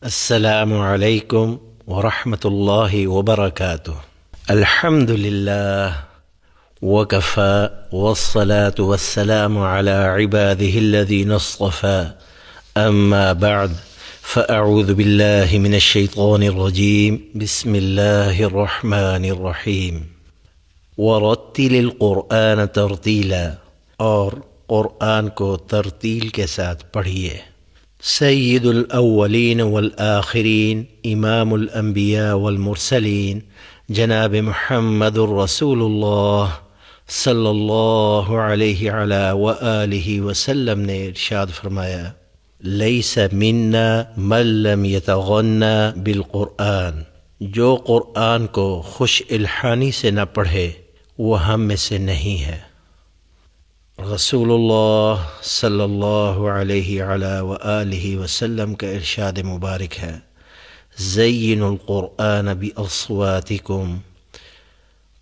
السلام علیکم ورحمۃ اللہ وبرکاتہ۔ الحمد للہ وکفى والصلاة والسلام على عباده الذین اصطفى اما بعد فاعوذ باللہ من الشیطان الرجیم بسم اللہ الرحمن الرحیم۔ ورتل القرآن ترتیلا، اور قرآن کو ترتیل کے ساتھ پڑھیے۔ سید الاولین والآخرین امام الانبیاء والمرسلین جناب محمد الرسول اللہ صلی اللہ علیہ وآلہ وسلم نے ارشاد فرمایا، لیس منا من لم یتغنى بالقرآن، جو قرآن کو خوش الحانی سے نہ پڑھے وہ ہم میں سے نہیں ہے۔ رسول اللہ صلی اللہ علیہ وآلہ وسلم کا ارشاد مبارک ہے، زین القرآن باصواتکم،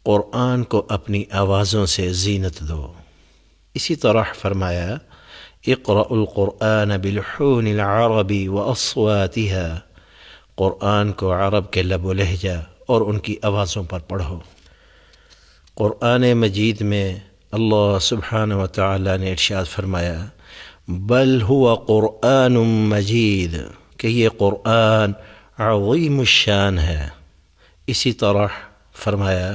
قرآن کو اپنی آوازوں سے زینت دو۔ اسی طرح فرمایا، اقرأ القرآن بلحون العرب واصواتها، قرآن کو عرب کے لب و لہجہ اور ان کی آوازوں پر پڑھو۔ قرآن مجید میں اللہ سبحانہ و تعالی نے ارشاد فرمایا، بل هو قرآن مجید، کہ یہ قرآن عظیم الشان ہے۔ اسی طرح فرمایا،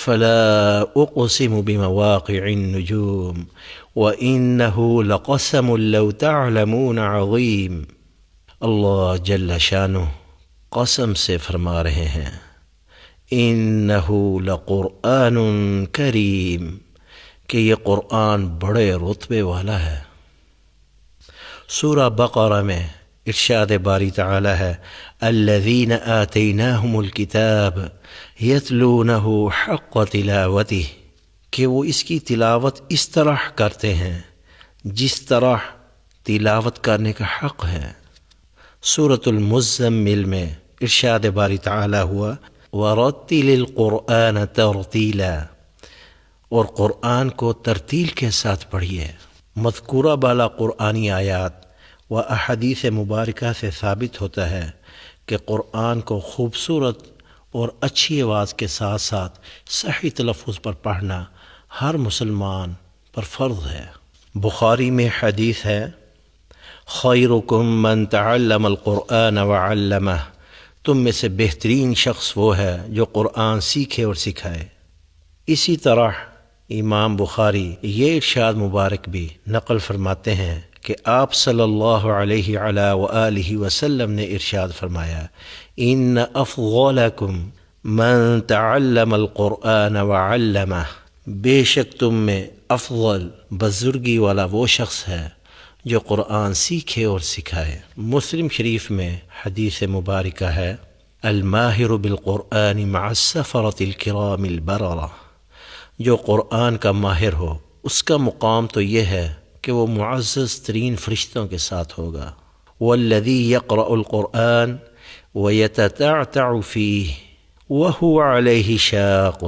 فلا اقسم بمواقع النجوم وإنه لقسم لو تعلمون عظیم، اللہ جل شانہ قسم سے فرما رہے ہیں، انہ لقرآن کریم، کہ یہ قرآن بڑے رتبے والا ہے۔ سورہ بقرہ میں ارشاد باری تعالی ہے، الذین آتیناہم الکتاب یتلونہ حق تلاوتہ، کہ وہ اس کی تلاوت اس طرح کرتے ہیں جس طرح تلاوت کرنے کا حق ہے۔ سورۃ المزمل میں ارشاد باری تعالی ہوا، ورتل القرآن ترتیلا، اور قرآن کو ترتیل کے ساتھ پڑھیے۔ مذکورہ بالا قرآنی آیات و احادیث مبارکہ سے ثابت ہوتا ہے کہ قرآن کو خوبصورت اور اچھی آواز کے ساتھ ساتھ صحیح تلفظ پر پڑھنا ہر مسلمان پر فرض ہے۔ بخاری میں حدیث ہے، خیرکم من تعلم القرآن وعلمہ، تم میں سے بہترین شخص وہ ہے جو قرآن سیکھے اور سکھائے۔ اسی طرح امام بخاری یہ ارشاد مبارک بھی نقل فرماتے ہیں کہ آپ صلی اللہ علیہ وآلہ وسلم نے ارشاد فرمایا، ان افضلکم من تعلم القرآن وعلمہ، بے شک تم میں افضل بزرگی والا وہ شخص ہے جو قرآن سیکھے اور سکھائے۔ مسلم شریف میں حدیث مبارکہ ہے، الماہر بالقرآن مع السفرۃ الکرام البررہ، جو قرآن کا ماہر ہو اس کا مقام تو یہ ہے کہ وہ معزز ترین فرشتوں کے ساتھ ہوگا۔ والذی یقرأ القرآن ویتتعتع فیہ وہو علیہ شاق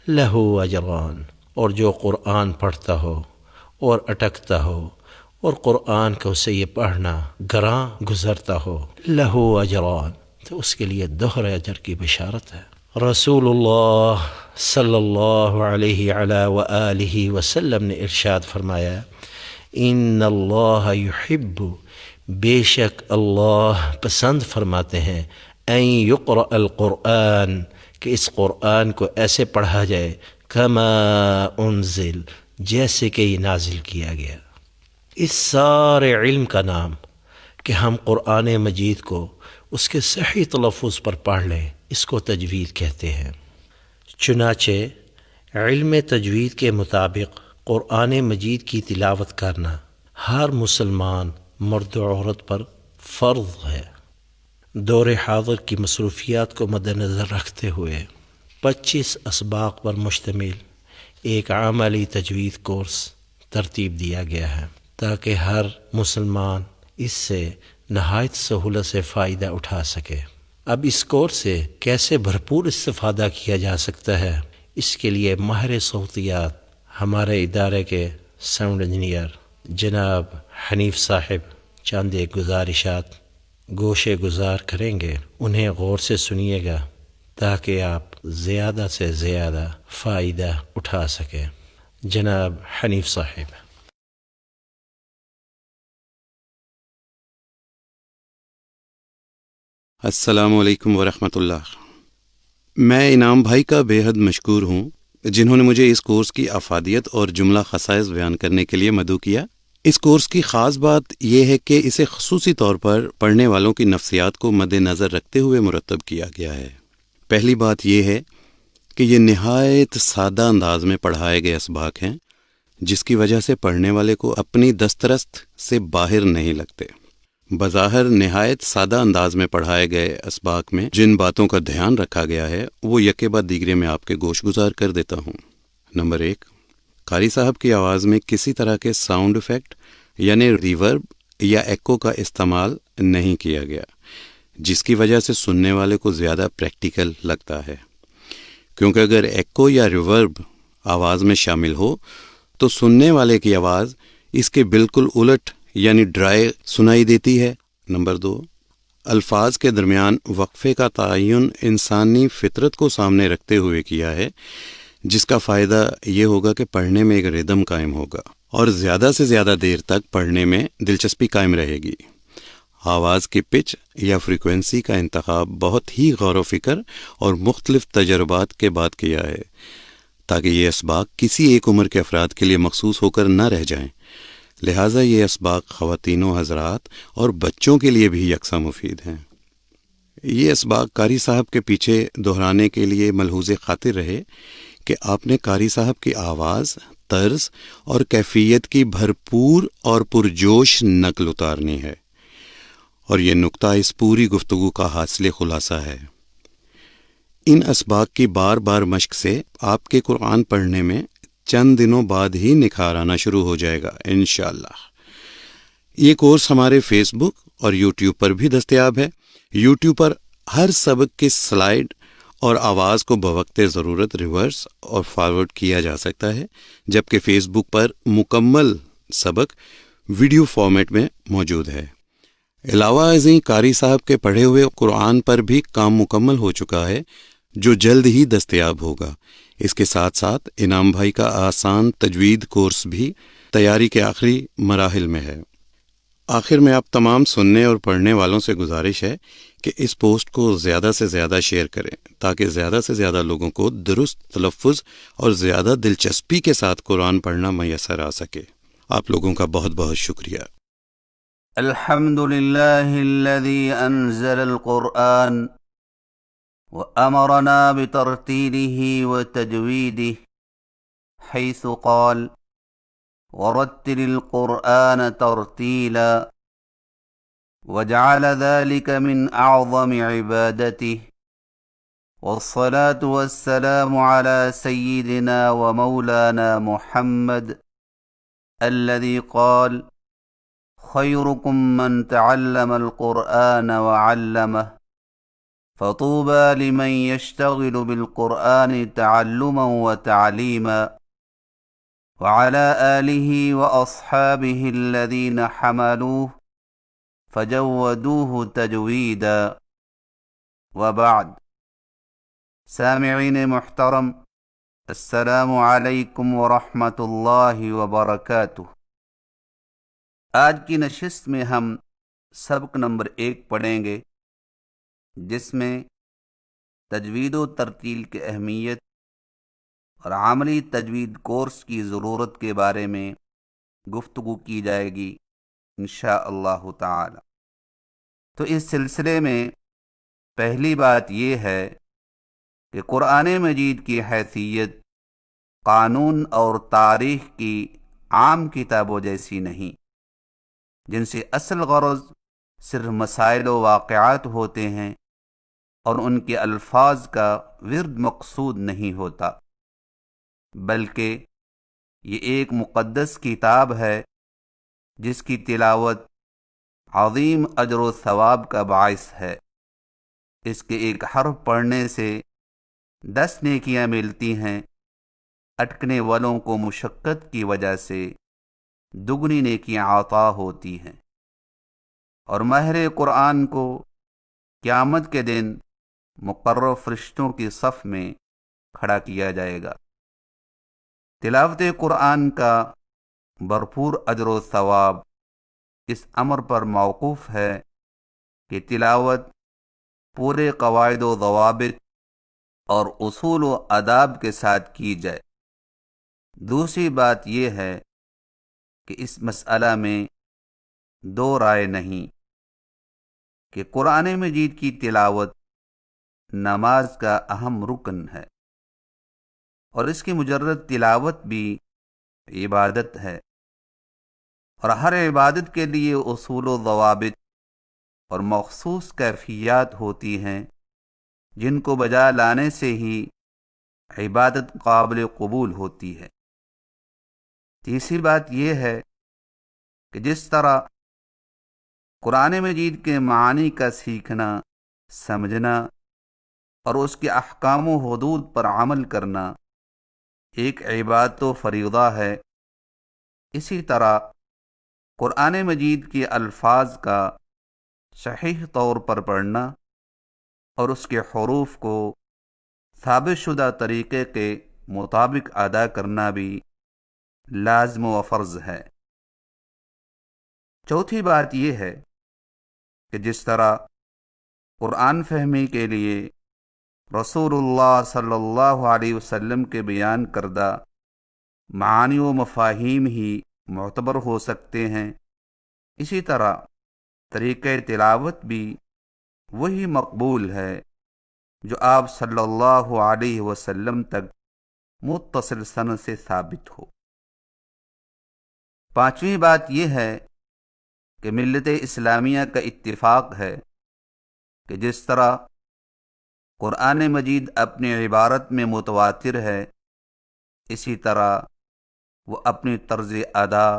لہ اجران، اور جو قرآن پڑھتا ہو اور اٹکتا ہو اور قرآن کو اسے یہ پڑھنا گراں گزرتا ہو، لہ اجران، تو اس کے لیے دوہرے اجر کی بشارت ہے۔ رسول اللہ صلی اللہ علیہ وآلہ وسلم نے ارشاد فرمایا، ان اللہ یحب، بے شک اللہ پسند فرماتے ہیں، ان یقرأ القرآن، کہ اس قرآن کو ایسے پڑھا جائے، کما انزل، جیسے کہ یہ نازل کیا گیا۔ اس سارے علم کا نام کہ ہم قرآن مجید کو اس کے صحیح تلفظ پر پڑھ لیں، اس کو تجوید کہتے ہیں۔ چنانچہ علم تجوید کے مطابق قرآن مجید کی تلاوت کرنا ہر مسلمان مرد و عورت پر فرض ہے۔ دور حاضر کی مصروفیات کو مد نظر رکھتے ہوئے 25 اسباق پر مشتمل ایک عملی تجوید کورس ترتیب دیا گیا ہے تاکہ ہر مسلمان اس سے نہایت سہولت سے فائدہ اٹھا سکے۔ اب اس کورس سے کیسے بھرپور استفادہ کیا جا سکتا ہے، اس کے لیے ماہر صوتیات ہمارے ادارے کے ساؤنڈ انجینئر جناب حنیف صاحب چند ایک گزارشات گوشے گزار کریں گے انہیں غور سے سنیے گا تاکہ آپ زیادہ سے زیادہ فائدہ اٹھا سکیں۔ جناب حنیف صاحب۔ السلام علیکم ورحمۃ اللہ۔ میں انعام بھائی کا بے حد مشکور ہوں جنہوں نے مجھے اس کورس کی افادیت اور جملہ خصائص بیان کرنے کے لیے مدعو کیا۔ اس کورس کی خاص بات یہ ہے کہ اسے خصوصی طور پر پڑھنے والوں کی نفسیات کو مد نظر رکھتے ہوئے مرتب کیا گیا ہے۔ پہلی بات یہ ہے کہ یہ نہایت سادہ انداز میں پڑھائے گئے اسباق ہیں، جس کی وجہ سے پڑھنے والے کو اپنی دسترست سے باہر نہیں لگتے۔ بظاہر نہایت سادہ انداز میں پڑھائے گئے اسباق میں جن باتوں کا دھیان رکھا گیا ہے وہ یکے بعد دیگرے میں آپ کے گوش گزار کر دیتا ہوں۔ نمبر 1، قاری صاحب کی آواز میں کسی طرح کے ساؤنڈ ایفیکٹ یعنی ریورب یا ایکو کا استعمال نہیں کیا گیا، جس کی وجہ سے سننے والے کو زیادہ پریکٹیکل لگتا ہے، کیونکہ اگر ایکو یا ریورب آواز میں شامل ہو تو سننے والے کی آواز اس کے بالکل الٹ یعنی ڈرائی سنائی دیتی ہے۔ نمبر 2، الفاظ کے درمیان وقفے کا تعین انسانی فطرت کو سامنے رکھتے ہوئے کیا ہے، جس کا فائدہ یہ ہوگا کہ پڑھنے میں ایک ردم قائم ہوگا اور زیادہ سے زیادہ دیر تک پڑھنے میں دلچسپی قائم رہے گی۔ آواز کی پچ یا فریکوینسی کا انتخاب بہت ہی غور و فکر اور مختلف تجربات کے بعد کیا ہے تاکہ یہ اسباق کسی ایک عمر کے افراد کے لیے مخصوص ہو کر نہ رہ جائیں۔ لہٰذا یہ اسباق خواتین و حضرات اور بچوں کے لیے بھی یکساں مفید ہیں۔ یہ اسباق قاری صاحب کے پیچھے دہرانے کے لیے ملحوظ خاطر رہے کہ آپ نے قاری صاحب کی آواز، طرز اور کیفیت کی بھرپور اور پرجوش نقل اتارنی ہے، اور یہ نقطہ اس پوری گفتگو کا حاصل خلاصہ ہے۔ ان اسباق کی بار بار مشق سے آپ کے قرآن پڑھنے میں چند دنوں بعد ہی نکھار آنا شروع ہو جائے گا انشاءاللہ۔ یہ کورس ہمارے فیس بک اور یوٹیوب پر بھی دستیاب ہے۔ یوٹیوب پر ہر سبق کی سلائیڈ اور آواز کو بوقت ضرورت ریورس اور فارورڈ کیا جا سکتا ہے، جبکہ فیس بک پر مکمل سبق ویڈیو فارمیٹ میں موجود ہے۔ علاوہ ازیں قاری صاحب کے پڑھے ہوئے قرآن پر بھی کام مکمل ہو چکا ہے، جو جلد ہی دستیاب ہوگا۔ اس کے ساتھ ساتھ انعام بھائی کا آسان تجوید کورس بھی تیاری کے آخری مراحل میں ہے۔ آخر میں آپ تمام سننے اور پڑھنے والوں سے گزارش ہے کہ اس پوسٹ کو زیادہ سے زیادہ شیئر کریں تاکہ زیادہ سے زیادہ لوگوں کو درست تلفظ اور زیادہ دلچسپی کے ساتھ قرآن پڑھنا میسر آ سکے۔ آپ لوگوں کا بہت بہت شکریہ۔ الحمد لله الذي أنزل القرآن وأمرنا بترتيله وتجويده حيث قال ورتل القرآن ترتيلا، وجعل ذلك من أعظم عبادته، والصلاة والسلام على سيدنا ومولانا محمد الذي قال خيركم من تعلم القرآن وعلمه، فطوبى لمن يشتغل بالقرآن تعلما وتعليما، وعلى آله وأصحابه الذين حملوه فجودوه تجويدا، وبعد۔ سامعین محترم، السلام علیکم ورحمۃ اللہ وبرکاتہ۔ آج کی نشست میں ہم سبق نمبر 1 پڑھیں گے، جس میں تجوید و ترتیل کی اہمیت اور عملی تجوید کورس کی ضرورت کے بارے میں گفتگو کی جائے گی انشاءاللہ تعالی۔ تو اس سلسلے میں پہلی بات یہ ہے کہ قرآن مجید کی حیثیت قانون اور تاریخ کی عام کتابوں جیسی نہیں، جن سے اصل غرض صرف مسائل و واقعات ہوتے ہیں اور ان کے الفاظ کا ورد مقصود نہیں ہوتا، بلکہ یہ ایک مقدس کتاب ہے جس کی تلاوت عظیم اجر و ثواب کا باعث ہے۔ اس کے ایک حرف پڑھنے سے 10 نیکیاں ملتی ہیں، اٹکنے والوں کو مشقت کی وجہ سے دگنی نیکیاں عطا ہوتی ہیں۔ اور ماہر قرآن کو قیامت کے دن مقرر فرشتوں کی صف میں کھڑا کیا جائے گا۔ تلاوت قرآن کا بھرپور اجر و ثواب اس امر پر موقوف ہے کہ تلاوت پورے قواعد و ضوابط اور اصول و آداب کے ساتھ کی جائے۔ دوسری بات یہ ہے کہ اس مسئلہ میں دو رائے نہیں کہ قرآن مجید کی تلاوت نماز کا اہم رکن ہے، اور اس کی مجرد تلاوت بھی عبادت ہے، اور ہر عبادت کے لیے اصول و ضوابط اور مخصوص کیفیات ہوتی ہیں جن کو بجا لانے سے ہی عبادت قابل قبول ہوتی ہے۔ تیسری بات یہ ہے کہ جس طرح قرآن مجید کے معانی کا سیکھنا، سمجھنا اور اس کے احکام و حدود پر عمل کرنا ایک عبادت و فریضہ ہے، اسی طرح قرآن مجید کے الفاظ کا صحیح طور پر پڑھنا اور اس کے حروف کو ثابت شدہ طریقے کے مطابق ادا کرنا بھی لازم و فرض ہے۔ چوتھی بات یہ ہے کہ جس طرح قرآن فہمی کے لیے رسول اللہ صلی اللہ علیہ وسلم کے بیان کردہ معانی و مفاہیم ہی معتبر ہو سکتے ہیں، اسی طرح طریقہ تلاوت بھی وہی مقبول ہے جو آپ صلی اللہ علیہ وسلم تک متصل سند سے ثابت ہو۔ پانچویں بات یہ ہے کہ ملت اسلامیہ کا اتفاق ہے کہ جس طرح قرآن مجید اپنی عبارت میں متواتر ہے، اسی طرح وہ اپنی طرز ادا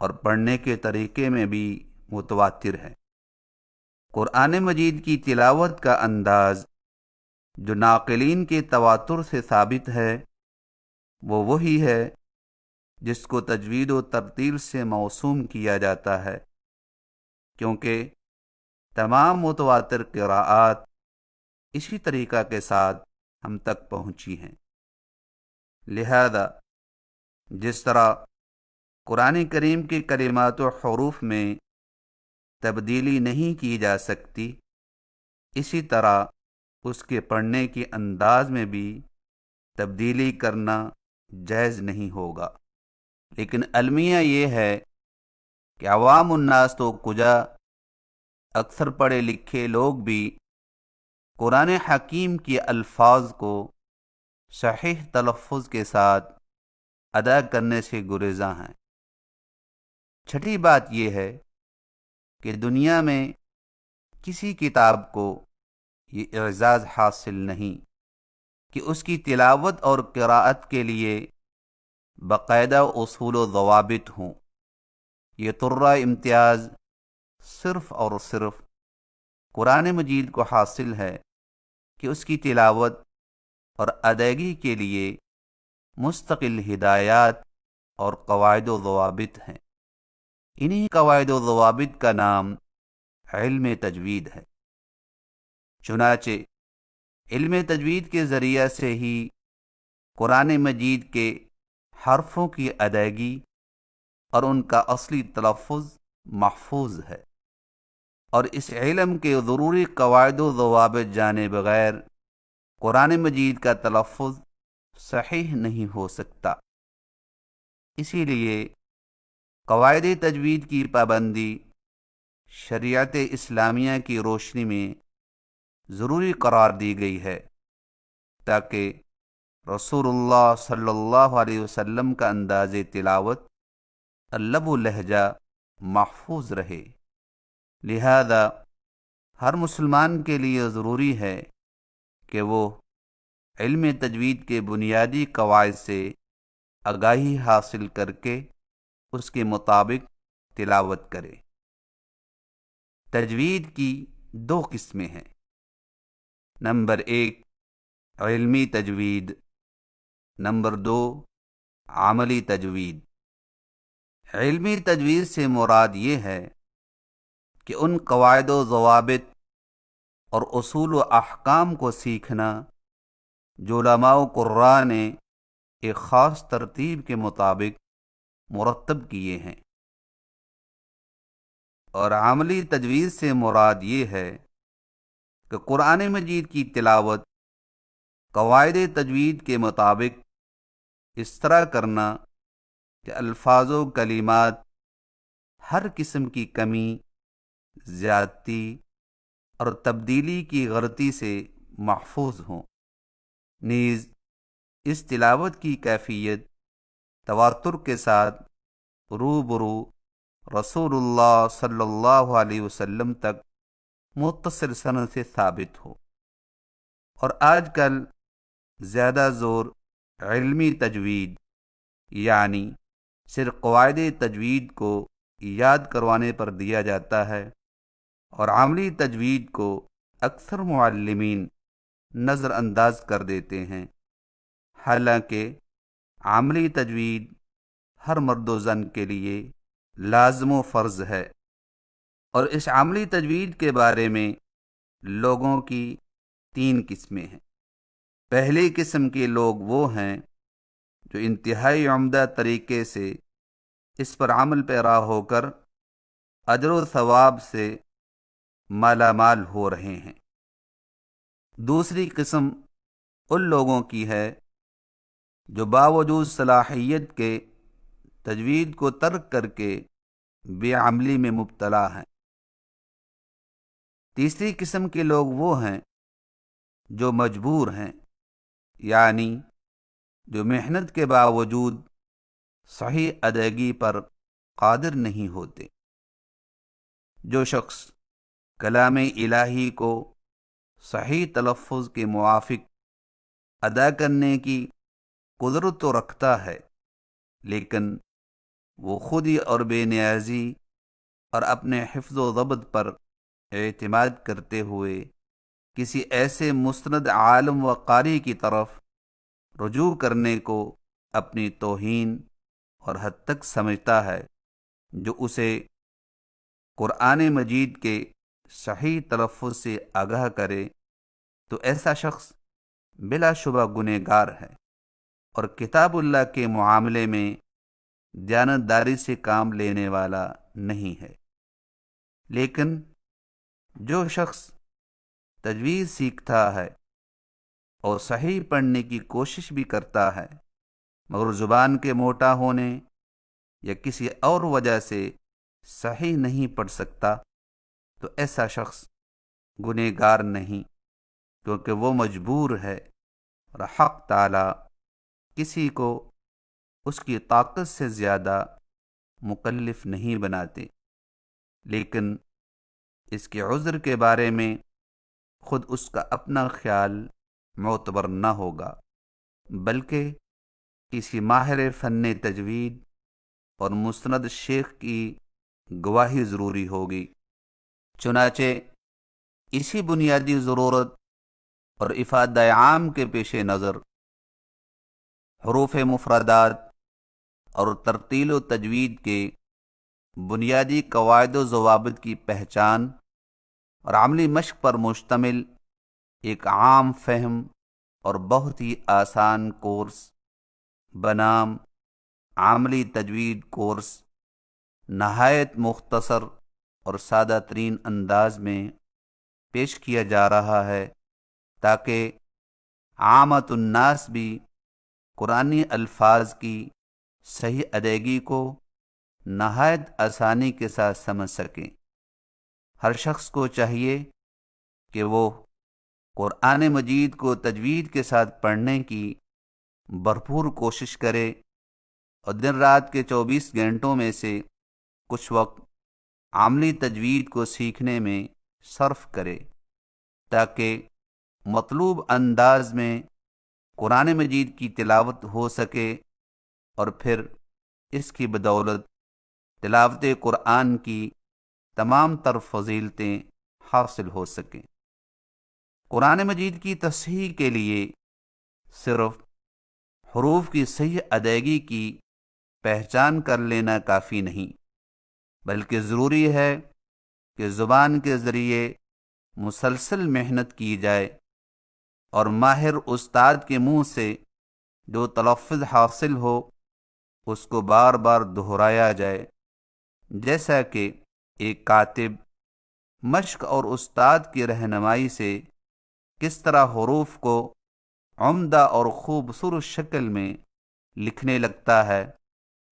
اور پڑھنے کے طریقے میں بھی متواتر ہے۔ قرآن مجید کی تلاوت کا انداز جو ناقلین کے تواتر سے ثابت ہے، وہ وہی ہے جس کو تجوید و ترتیل سے موسوم کیا جاتا ہے، کیونکہ تمام متواتر قراءات اسی طریقہ کے ساتھ ہم تک پہنچی ہیں۔ لہذا جس طرح قرآن کریم کے کلمات و حروف میں تبدیلی نہیں کی جا سکتی، اسی طرح اس کے پڑھنے کے انداز میں بھی تبدیلی کرنا جائز نہیں ہوگا۔ لیکن المیہ یہ ہے کہ عوام الناس تو کجا، اکثر پڑھے لکھے لوگ بھی قرآن حکیم کے الفاظ کو صحیح تلفظ کے ساتھ ادا کرنے سے گریزاں ہیں۔ چھٹی بات یہ ہے کہ دنیا میں کسی کتاب کو یہ اعزاز حاصل نہیں کہ اس کی تلاوت اور قراءت کے لیے باقاعدہ اصول و ضوابط ہوں۔ یہ طرہ امتیاز صرف اور صرف قرآن مجید کو حاصل ہے کہ اس کی تلاوت اور ادائیگی کے لیے مستقل ہدایات اور قواعد و ضوابط ہیں۔ انہی قواعد و ضوابط کا نام علم تجوید ہے۔ چنانچہ علم تجوید کے ذریعہ سے ہی قرآن مجید کے حرفوں کی ادائیگی اور ان کا اصلی تلفظ محفوظ ہے، اور اس علم کے ضروری قواعد و ضوابط جانے بغیر قرآن مجید کا تلفظ صحیح نہیں ہو سکتا۔ اسی لیے قواعد تجوید کی پابندی شریعت اسلامیہ کی روشنی میں ضروری قرار دی گئی ہے، تاکہ رسول اللہ صلی اللہ علیہ وسلم کا انداز تلاوت لب و لہجہ محفوظ رہے۔ لہذا ہر مسلمان کے لیے ضروری ہے کہ وہ علم تجوید کے بنیادی قواعد سے آگاہی حاصل کر کے اس کے مطابق تلاوت کرے۔ تجوید کی دو قسمیں ہیں۔ نمبر 1 علمی تجوید، نمبر 2 عملی تجوید۔ علمی تجوید سے مراد یہ ہے کہ ان قواعد و ضوابط اور اصول و احکام کو سیکھنا جو علماء و قراء نے ایک خاص ترتیب کے مطابق مرتب کیے ہیں، اور عملی تجوید سے مراد یہ ہے کہ قرآن مجید کی تلاوت قواعد تجوید کے مطابق اس طرح کرنا کہ الفاظ و کلمات ہر قسم کی کمی، زیادتی اور تبدیلی کی غلطی سے محفوظ ہوں۔ نیز اس تلاوت کی کیفیت تواتر کے ساتھ روبرو رسول اللہ صلی اللہ علیہ وسلم تک متصل سند سے ثابت ہو۔ اور آج کل زیادہ زور علمی تجوید یعنی صرف قواعد تجوید کو یاد کروانے پر دیا جاتا ہے، اور عملی تجوید کو اکثر معلمین نظر انداز کر دیتے ہیں، حالانکہ عملی تجوید ہر مرد و زن کے لیے لازم و فرض ہے۔ اور اس عملی تجوید کے بارے میں لوگوں کی 3 قسمیں ہیں۔ پہلی قسم کے لوگ وہ ہیں جو انتہائی عمدہ طریقے سے اس پر عمل پیرا ہو کر اجر و ثواب سے مالا مال ہو رہے ہیں۔ دوسری قسم ان لوگوں کی ہے جو باوجود صلاحیت کے تجوید کو ترک کر کے بے عملی میں مبتلا ہیں۔ تیسری قسم کے لوگ وہ ہیں جو مجبور ہیں، یعنی جو محنت کے باوجود صحیح ادائیگی پر قادر نہیں ہوتے۔ جو شخص کلام الہی کو صحیح تلفظ کے موافق ادا کرنے کی قدرت تو رکھتا ہے، لیکن وہ خود ہی اور بے نیازی اور اپنے حفظ و ضبط پر اعتماد کرتے ہوئے کسی ایسے مستند عالم و قاری کی طرف رجوع کرنے کو اپنی توہین اور حد تک سمجھتا ہے، جو اسے قرآن مجید کے صحیح تلفظ سے آگاہ کرے، تو ایسا شخص بلا شبہ گنہگار ہے اور کتاب اللہ کے معاملے میں دیانتداری سے کام لینے والا نہیں ہے۔ لیکن جو شخص تجوید سیکھتا ہے اور صحیح پڑھنے کی کوشش بھی کرتا ہے، مگر زبان کے موٹا ہونے یا کسی اور وجہ سے صحیح نہیں پڑھ سکتا، تو ایسا شخص گنہگار نہیں، کیونکہ وہ مجبور ہے، اور حق تعالی کسی کو اس کی طاقت سے زیادہ مکلف نہیں بناتے۔ لیکن اس کے عذر کے بارے میں خود اس کا اپنا خیال معتبر نہ ہوگا، بلکہ کسی ماہر فن تجوید اور مستند شیخ کی گواہی ضروری ہوگی۔ چنانچہ اسی بنیادی ضرورت اور افادہ عام کے پیش نظر حروف مفردات اور ترتیل و تجوید کے بنیادی قواعد و ضوابط کی پہچان اور عملی مشق پر مشتمل ایک عام فہم اور بہت ہی آسان کورس بنام عملی تجوید کورس نہایت مختصر اور سادہ ترین انداز میں پیش کیا جا رہا ہے، تاکہ عامت الناس بھی قرآنی الفاظ کی صحیح ادائیگی کو نہایت آسانی کے ساتھ سمجھ سکیں۔ ہر شخص کو چاہیے کہ وہ قرآن مجید کو تجوید کے ساتھ پڑھنے کی بھرپور کوشش کرے، اور دن رات کے 24 گھنٹوں میں سے کچھ وقت عملی تجوید کو سیکھنے میں صرف کرے، تاکہ مطلوب انداز میں قرآن مجید کی تلاوت ہو سکے، اور پھر اس کی بدولت تلاوت قرآن کی تمام تر فضیلتیں حاصل ہو سکیں۔ قرآن مجید کی تصحیح کے لیے صرف حروف کی صحیح ادائیگی کی پہچان کر لینا کافی نہیں، بلکہ ضروری ہے کہ زبان کے ذریعے مسلسل محنت کی جائے اور ماہر استاد کے منہ سے جو تلفظ حاصل ہو اس کو بار بار دہرایا جائے، جیسا کہ ایک کاتب مشق اور استاد کی رہنمائی سے کس طرح حروف کو عمدہ اور خوبصورت شکل میں لکھنے لگتا ہے،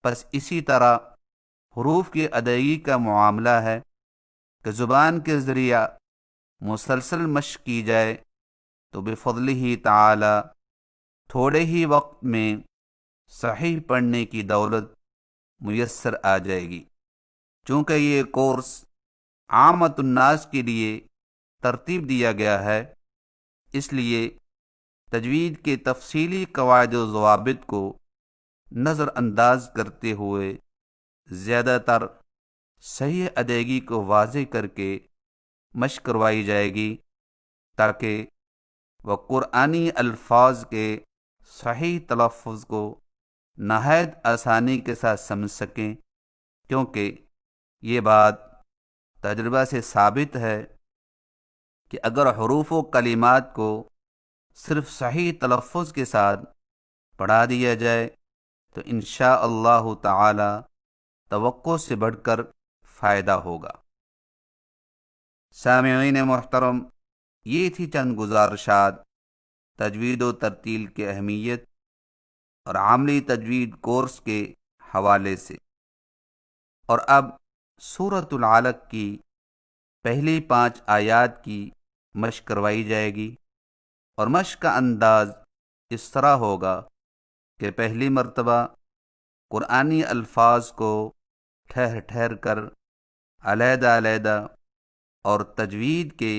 بس اسی طرح حروف کی ادائیگی کا معاملہ ہے کہ زبان کے ذریعہ مسلسل مشق کی جائے تو بفضلہ تعالی تھوڑے ہی وقت میں صحیح پڑھنے کی دولت میسر آ جائے گی۔ چونکہ یہ کورس عامت الناس کے لیے ترتیب دیا گیا ہے، اس لیے تجوید کے تفصیلی قواعد و ضوابط کو نظر انداز کرتے ہوئے زیادہ تر صحیح ادائیگی کو واضح کر کے مشق کروائی جائے گی تاکہ وہ قرآنی الفاظ کے صحیح تلفظ کو نہایت آسانی کے ساتھ سمجھ سکیں، کیونکہ یہ بات تجربہ سے ثابت ہے کہ اگر حروف و کلمات کو صرف صحیح تلفظ کے ساتھ پڑھا دیا جائے تو انشاءاللہ تعالی توقع سے بڑھ کر فائدہ ہوگا۔ سامعین محترم، یہ تھی چند گزارشات تجوید و ترتیل کی اہمیت اور عملی تجوید کورس کے حوالے سے۔ اور اب سورۃ العلق کی پہلی 5 آیات کی مشق کروائی جائے گی، اور مشق کا انداز اس طرح ہوگا کہ پہلی مرتبہ قرآنی الفاظ کو ٹھہر ٹھہر کر علیحدہ علیحدہ اور تجوید کے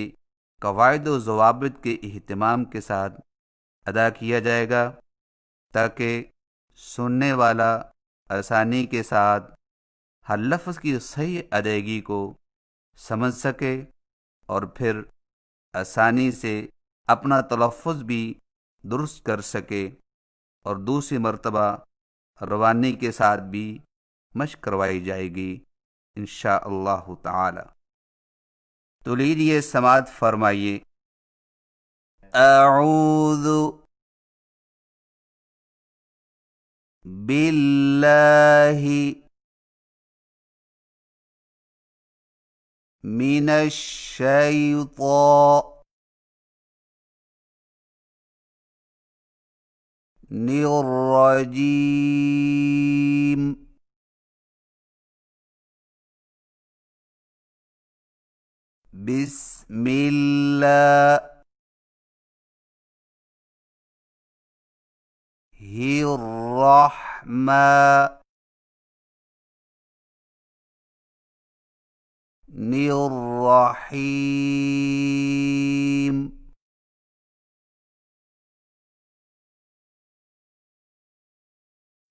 قواعد و ضوابط کے اہتمام کے ساتھ ادا کیا جائے گا تاکہ سننے والا آسانی کے ساتھ ہر لفظ کی صحیح ادائیگی کو سمجھ سکے اور پھر آسانی سے اپنا تلفظ بھی درست کر سکے، اور دوسری مرتبہ روانی کے ساتھ بھی مشق کروائی جائے گی انشاءاللہ تعالی۔ تو لیجیے سماعت فرمائیے۔ اعوذ باللہ من الشیطان الرجیم، بسم اللہ الرحمن الرحیم۔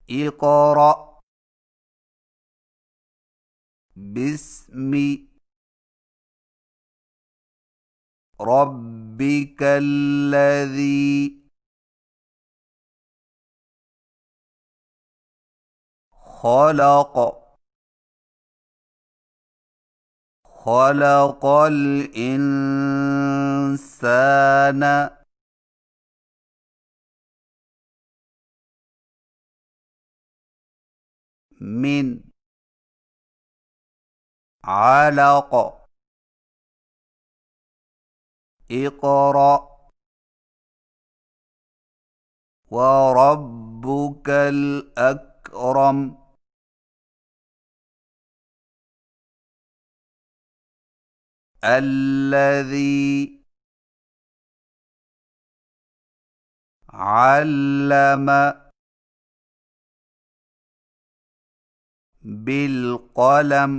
اقرأ بسم ربک الذی خلق خلق الانسان من علق، اقرأ وربک الاکرم الذی علم بالقلم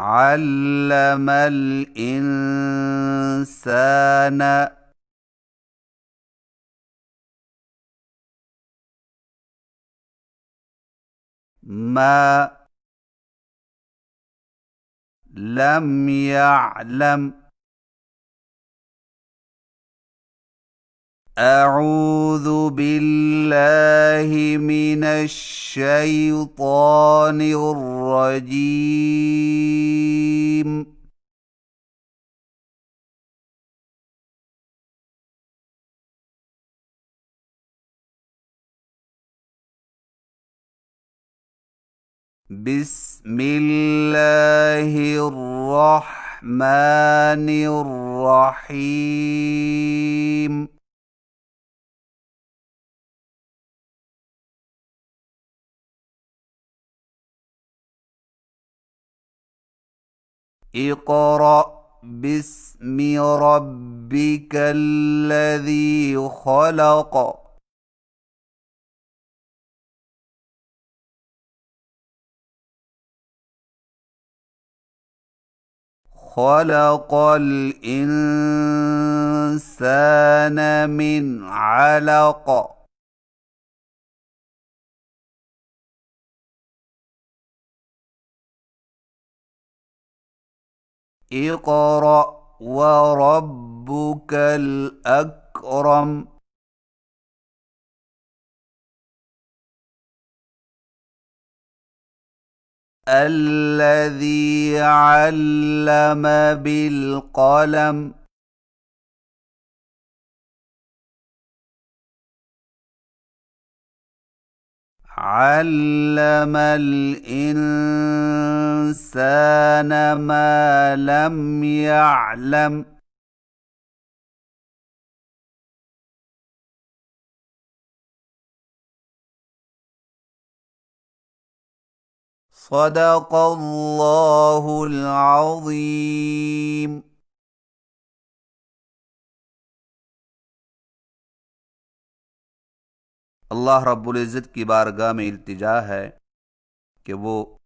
علم الانسان ما لم يعلم أعوذ بالله من الشيطان الرجيم. بسم الله الرحمن الرحيم. اقرأ باسم ربك الذي خلق. خلق الإنسان من علق. اقرأ وربك الأكرم. الذي علم بالقلم. علم الإنسان ما لم يعلم. صدق اللہ العظیم. اللہ رب العزت کی بارگاہ میں التجا ہے کہ وہ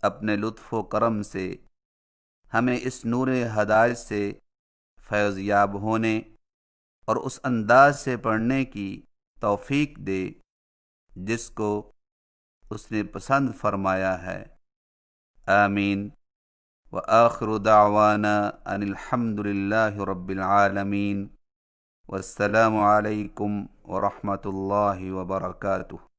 اپنے لطف و کرم سے ہمیں اس نور ہدایت سے فیض یاب ہونے اور اس انداز سے پڑھنے کی توفیق دے جس کو اس نے پسند فرمایا ہے. آمین. وآخر دعوانا ان الحمد للہ رب العالمین. والسلام علیکم ورحمۃ اللہ وبرکاتہ.